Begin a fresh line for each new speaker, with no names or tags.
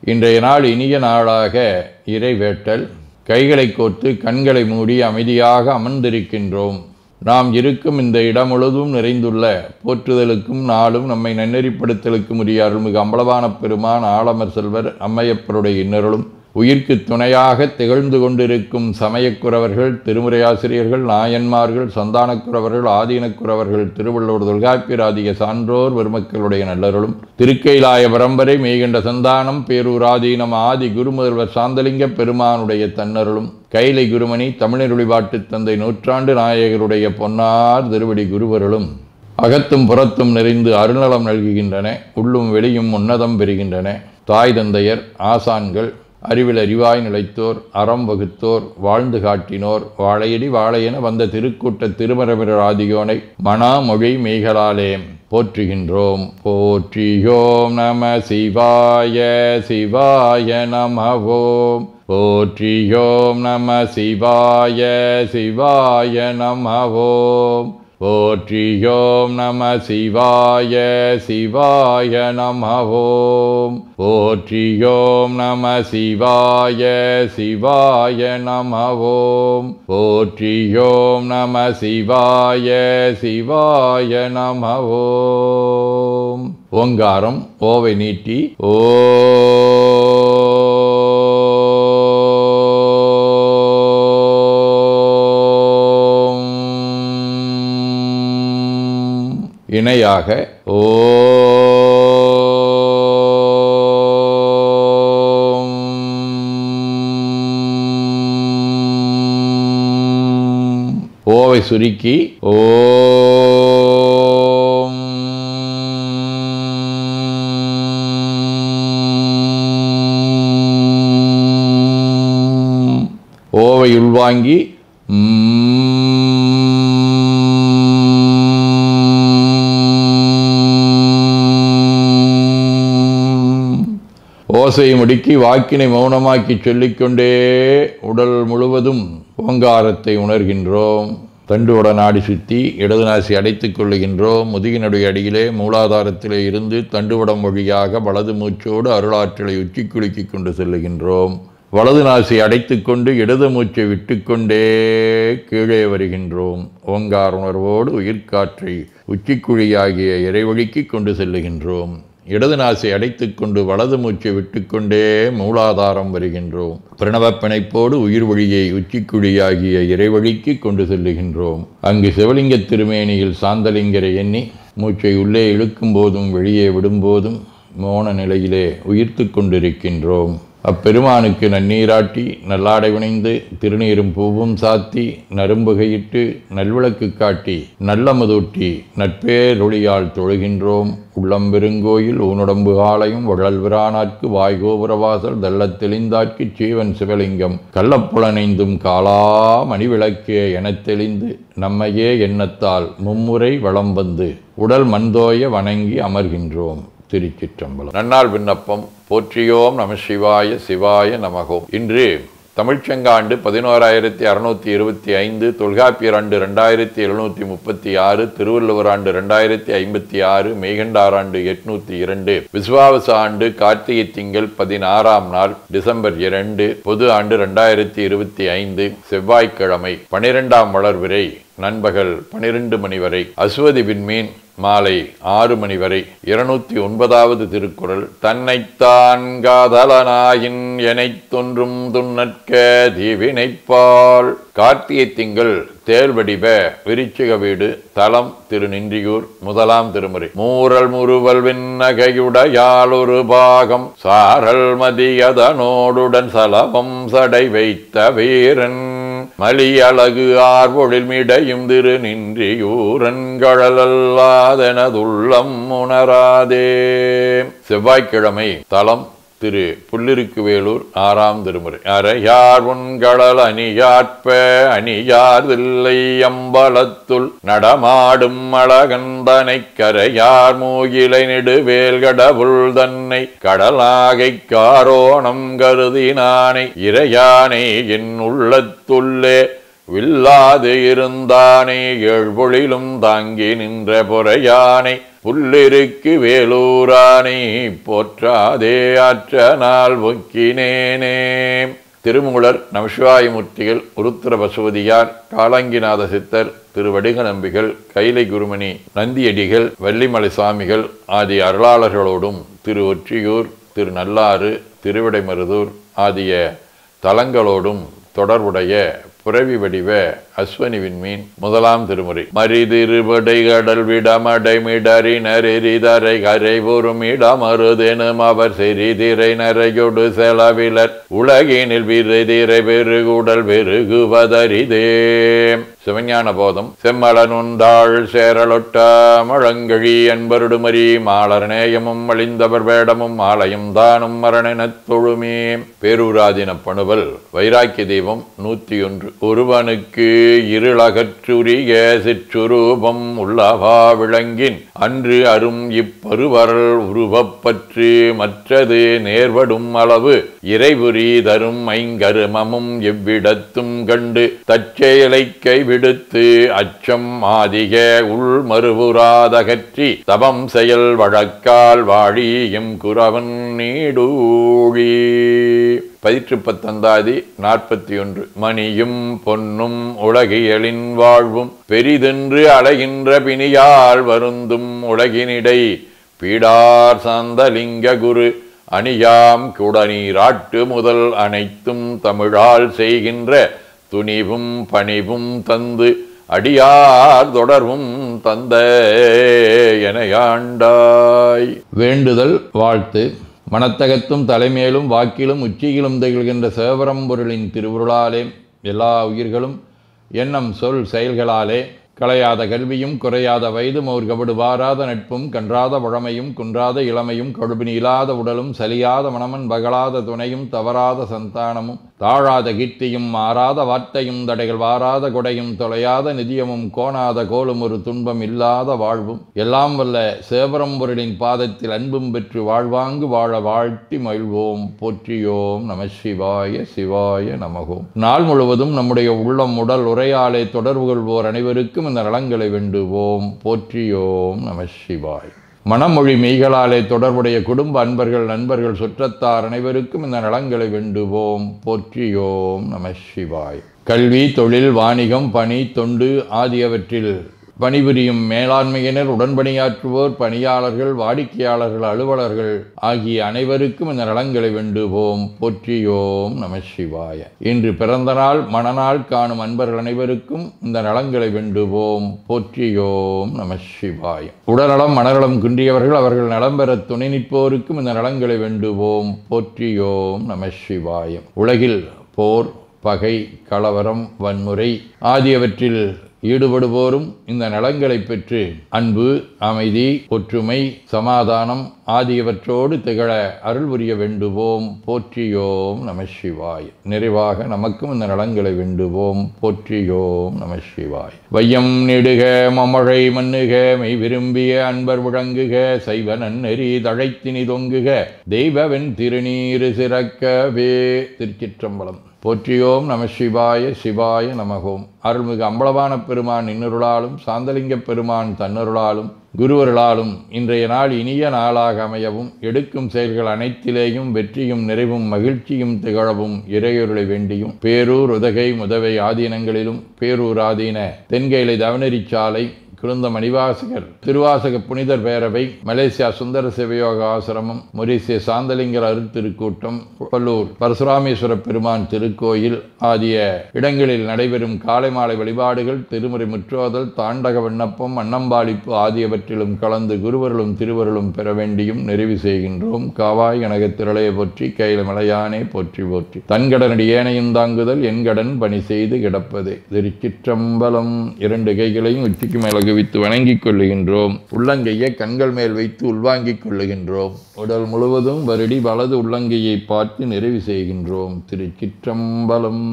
இன்றைய நாள் இனிய நாளாக இறைவேட்டல். கைகளை கோர்த்து கண்களை மூடி அமைதியாக அமர்ந்திருக்கின்றோம். நாம் இருக்கும் இந்த இடம் முழுதும் நிறைந்துள்ள போற்றுதலுக்கும் நாளும் நம்மை நன்னெறிப்படுத்தலுக்கும் உரிய அருள்மிகு அம்பலவான பெருமான் ஆலமர் செல்வர் அம்மையப்பருடைய இன்னருளும் உயிர்க்கு துணையாக திகழ்ந்து கொண்டிருக்கும் சமயக்குறவர்கள், திருமுறையாசிரியர்கள், நாயன்மார்கள், சந்தானக்குறவர்கள், ஆதீனக்குறவர்கள், திருவள்ளுவர் தொல்காப்பியராதிய சான்றோர் பெருமக்களுடைய நல்லருளும் திருக்கைலாய பரம்பரை மெய்கண்ட சந்தானம் பேரூராதீனம் ஆதி குருமுதல்வர் சாந்தலிங்க பெருமானுடைய தன்னருளும் கைலை குருமணி தமிழருளிபாட்டு தந்தை நூற்றாண்டு நாயகருடைய பொன்னார் திருவடி குருவருளும் அகத்தும் புறத்தும் நிறைந்து அருநலம் நல்குகின்றன. உள்ளும் வெளியும் உன்னதம் பெறுகின்றன. தாய் தந்தையர், ஆசான்கள், அறிவில் அறிவாய் நிலைத்தோர், அறம் வகுத்தோர், வாழ்ந்து காட்டினோர், வாழையடி வாழையென வந்த திருக்கூட்ட திருமரபிரர் ஆதியோனை மனாமொழி மெய்களாலே போற்றுகின்றோம். போற்றியோம் நம சிவாய சிவாய நமவோம். போற்றியோம் நம சிவாய சிவாய நமவோம். போற்றியோம் நம சிவாய சிவாய நமவோம். போற்றியோம் நம சிவாய சிவாய நமவோம். போற்றியோம் நம சிவாய சிவாய நமவோம். ஓங்காரம் ஓவை நீட்டி ஓ இணையாக ஓம். ஓவை சுருக்கி ஓம். ஓவை உள்வாங்கி ஓசையை முடுக்கி வாக்கினை மௌனமாக்கி சொல்லிக்கொண்டே உடல் முழுவதும் ஓங்காரத்தை உணர்கின்றோம். தண்டுவட நாடி சுற்றி இடது நாசி அடைத்துக் கொள்ளுகின்றோம். முதுகினுடைய அடியிலே மூலாதாரத்திலே இருந்து தண்டுவடம் வழியாக வலது மூச்சோடு அருளாற்றலை உச்சி குலுக்கி கொண்டு செல்லுகின்றோம். வலது நாசி அடைத்து கொண்டு இடது மூச்சை விட்டுக்கொண்டே கீழே வருகின்றோம். ஓங்கார உணர்வோடு உயிர்காற்றை உச்சிக்குழியாகிய இறைவழிக்கு கொண்டு செல்லுகின்றோம். இடது நாசை அடைத்து கொண்டு வலது மூச்சை விட்டுக்கொண்டே மூலாதாரம் வருகின்றோம். பிரணவ பிணைப்போடு உயிர் வழியை உச்சிக்குழியாகிய இறைவழிக்கு கொண்டு செல்லுகின்றோம். அங்கு சிவலிங்க திருமேனியில் சாந்தலிங்கரை எண்ணி மூச்சை உள்ளே இழுக்கும் போதும் வெளியே விடும்போதும் மோன நிலையிலே உயிர்த்து கொண்டிருக்கின்றோம். அப்பெருமானுக்கு நன்னீராட்டி நல்லாடை வினைந்து திருநீரும் பூவும் சாத்தி நரும்புகையிட்டு நல்விளக்கு காட்டி நல்லமுதூட்டி நட்பேரொளியால் தொழுகின்றோம். உள்ளம் பெருங்கோயில் ஊனுடம்பு ஆலயம் வள்ளல் விரானாற்கு வாய்கோபுரவாசல் தெள்ளத் தெளிந்தாற்கு சீவன் சிவலிங்கம் கள்ளப்புலனைந்தும் காலா மணிவிளக்கே எனத் தெளிந்து நம்மையே எண்ணத்தால் மும்முறை வளம் வந்து உடல் மண்தோய வணங்கி அமர்கின்றோம். திருச்சிற்றம்பலம். நன்னாள் விண்ணப்பம். போற்றியோம் நம சிவாய சிவாய நமகோம். இன்று தமிழ்ச்சங்காண்டு 11625, தொல்காப்பியர் ஆண்டு 2736, திருவள்ளுவர் ஆண்டு 2056, மெய்கண்டார் ஆண்டு 802, விசுவாவச ஆண்டு கார்த்திகை திங்கள் 16ஆம் நாள் டிசம்பர் 2, பொது ஆண்டு 2025, செவ்வாய்க்கிழமை, 12ஆம் வளர்விரை நண்பகல் 12 மணி வரை, அசுவதி விண்மீன் மாலை 6 மணி வரை. 209வது திருக்குறள். தன்னைத்தான் காதலனாயின் எனைத் தொன்றும் துன்னற்க தீவினைப்பால். கார்த்திகை திங்கள் தேல் வடிவ விருச்சிக வீடு. தலம் திருநின்றியூர். முதலாம் திருமுறை. மூரல் முறுவல் விண்ணகையுடையால் ஒரு பாகம் சாரல் மதியதனோடுடன் சலபம் சடை வைத்த வீரன் மலி அழகு ஆர்வொழில் மிடையும் திரு நின்றியூரன் கழலல்லாதெனதுள்ளம் உணராதே. செவ்வாய்க்கிழமை. தலம் திரு புல்லிருக்குவேலூர். 6ஆம் திருமுறை. அரையார் உண்கடல் அணியாற்ப அணியார்தில்லை அம்பலத்துள் நடமாடும் அழகந்தனை கரையார் மூகிலை நெடுவேல் கடவுள் தன்னை கடலாகை காரோணம் கருதினானை இறையானை என் உள்ளத்துள்ளே வில்லாது இருந்தானே ஏழ்பொழிலும் தாங்கி நின்ற பொறையானை புல்லிருக்கு வேலூரானை போற்றாதே ஆற்ற நாள் ஒக்கினேனே. திருமூலர், நமசிவாயமூர்த்திகள், உருத்திர பசுவதியார், காலாங்கிநாத சித்தர், திருவடிக நம்பிகள், கைலை குருமணி, நந்தியடிகள், வள்ளிமலை சாமிகள் ஆகிய அருளாளர்களோடும் திரு ஒற்றியூர், திரு நல்லாறு, திருவிடைமருதூர் ஆகிய தலங்களோடும் தொடர்புடைய புரவி வடிவ அஸ்வனி விண்மீன் முதலாம் திருமுறை. மரிதிருபடை கடல் விடமடை மிடறி நரெறிதரை கரை பொறும் இடமருதெனும் அவர் செறிதிரை நரையொடு செலவிலர் உலகினில் விரைதிரை பெருகுடல் பெருகுவதரிதே. சிவஞான போதம். செம்மலனுந்தாள் சேரலொட்ட மழங்கழி அன்பருடுமரி மாலர் நேயமும் அழிந்தவர் வேடமும் ஆலயம் தானும் மரணெனத் தொழுமே. பேரூராதின பணுவல். வைராக்கிய தீபம் 101. ஒருவனுக்கு இருளகற்றுரிய சிற்றுரூபம் உள்ளவா விளங்கின் அன்று அரும் இப்பருவரல் உருவப்பற்று மற்றது நேர்வடும் அளவு இறைபுரி தரும் ஐங்கருமமும் எவ்விடத்தும் கண்டு தற்செயலை கைவிடுத்து அச்சம் ஆதிக உள் மறுபுறாதகற்றி தபம் செயல் வழக்கால் வாழி எம் குரவன் நீடூழி. 19 41. மணியும் பொன்னும் உலகியலின் வாழ்வும் பெரிதென்று அலைகின்ற பிணியால் வருந்தும் உலகினிடை பீடார் சாந்தலிங்க குரு அணியாம் குடநீராட்டு முதல் அனைத்தும் தமிழால் செய்கின்ற துணிவும் பணிவும் தந்து அடியார் தொடர்வும் தந்த எனையாண்டாய். வேண்டுதல் வாழ்த்து. மனத்தகத்தும் தலைமையிலும் வாக்கிலும் உச்சியிலும் திகழ்கின்ற சிவபரம்பொருளின் திருவுருளாலே எல்லா உயிர்களும் எண்ணம் சொல் செயல்களாலே களையாத கல்வியும் குறையாத வயதும் ஒரு கபடு வாராத நட்பும் கன்றாத வழமையும் குன்றாத இளமையும் கடுபினி இல்லாத உடலும் சலியாத மனமன் பகலாத துணையும் தவறாத சந்தானமும் தாழாத கீர்த்தியும் மாறாத வார்த்தையும் தடைகள் வாராத கொடையும் தொலையாத நிதியமும் கோணாத கோலும் ஒரு துன்பம் இல்லாத வாழ்வும் எல்லாம் வல்ல சிவபரம்பொருளின் பாதத்தில் அன்பும் பெற்று வாழ்வாங்கு வாழ வாழ்த்தி மகிழ்வோம். போற்றியோம் நம சிவாய சிவாய நமகோம். நாள் முழுவதும் நம்முடைய உள்ளம் உடல் உரையாலே தொடர்பு கொள்வோர் அனைவருக்கும் இந்த நலங்களை வேண்டுவோம். போற்றியோம் நம சிவாய். மனமொழி மெய்களாலே தொடர்புடைய குடும்ப அன்பர்கள் நண்பர்கள் சுற்றத்தார் அனைவருக்கும் இந்த நலங்களை வேண்டுவோம். போற்றியோம் நம சிவாய். கல்வி தொழில் வாணிகம் பணி தொண்டு ஆகியவற்றில் பணிபுரியும் மேலாண்மையினர் உடன்பணியாற்றுவோர் பணியாளர்கள் வாடிக்கையாளர்கள் அலுவலர்கள் ஆகிய அனைவருக்கும் இந்த நலங்களை வேண்டுவோம். போற்றியோம் நம சிவாய. இன்று பிறந்த நாள் மணநாள் காணும் அன்பர்கள் அனைவருக்கும் இந்த நலங்களை வேண்டுவோம். போற்றியோம் நம சிவாய. உடல்நலம் மனநலம் குன்றியவர்கள் அவர்கள் நலம் பெற துணை நிற்போருக்கும் இந்த நலங்களை வேண்டுவோம். போற்றியோம் நம சிவாய. உலகில் போர் பகை கலவரம் வன்முறை ஆகியவற்றில் ஈடுபடுவோரும் இந்த நலங்களை பெற்று அன்பு அமைதி ஒற்றுமை சமாதானம் ஆகியவற்றோடு திகழ அருள் புரிய வேண்டுவோம். போற்றியோம் நம சிவாய். நிறைவாக நமக்கும் இந்த நலங்களை வேண்டுவோம். போற்றியோம் நம சிவாய். வையம் நெடுக மமழை மண்ணுக மெய் விரும்பிய அன்பர் விளங்குக சைவ நன்னெறி தழைத்தினி தொங்குக தெய்வவென் திருநீரு சிறக்கவே. திருச்சிற்றம்பலம். போற்றியோம் நம சிவாய சிவாய நமகோம். அருள்மிகு அம்பலவான பெருமான் இன்னருளாலும் சாந்தலிங்க பெருமான் தன்னருளாலும் குருவருளாலும் இன்றைய நாள் இனிய நாளாக அமையவும் எடுக்கும் செயல்கள் அனைத்திலேயும் வெற்றியும் நிறைவும் மகிழ்ச்சியும் திகழவும் இறையொருளை வேண்டியும் பேரூர் உதகை முதவை ஆதீனங்களிலும் பேரூர் ஆதீன தென்கைலை தவனரிச்சாலை குருந்த மணிவாசகர் திருவாசக புனிதர் பேரவை மலேசியா சுந்தர சிவயோக ஆசிரமம் மொரீசிய சாந்தலிங்கர் அருட்திருக்கூட்டம் பல்லூர் பரசுராமேஸ்வர பெருமான் திருக்கோயில் ஆகிய இடங்களில் நடைபெறும் காலை மாலை வழிபாடுகள் திருமுறை முற்றோதல் தாண்டக விண்ணப்பம் அன்னம்பாளிப்பு ஆகியவற்றிலும் கலந்து குருவர்களும் திருவருளும் பெற வேண்டியும் நிறைவு செய்கின்றோம். காவாய் கனக திரளைய போற்றி கையில மலையானே போற்றி போற்றி தன்கடனடி ஏனையும் தாங்குதல் என் கடன் பணி செய்து கிடப்பதே. திருச்சிற்றம்பலம். 2 கைகளையும் உச்சிக்கு மேலகு வைத்து வணங்கிக் கொள்ளுகின்றோம். உள்ளங்கையை கண்கள் மேல் வைத்து உள்வாங்கிக் கொள்ளுகின்றோம். உடல் முழுவதும் வருடி வலது உள்ளங்கையை பார்த்து நிறைவு செய்கின்றோம். திருச்சிற்றம்பலம்.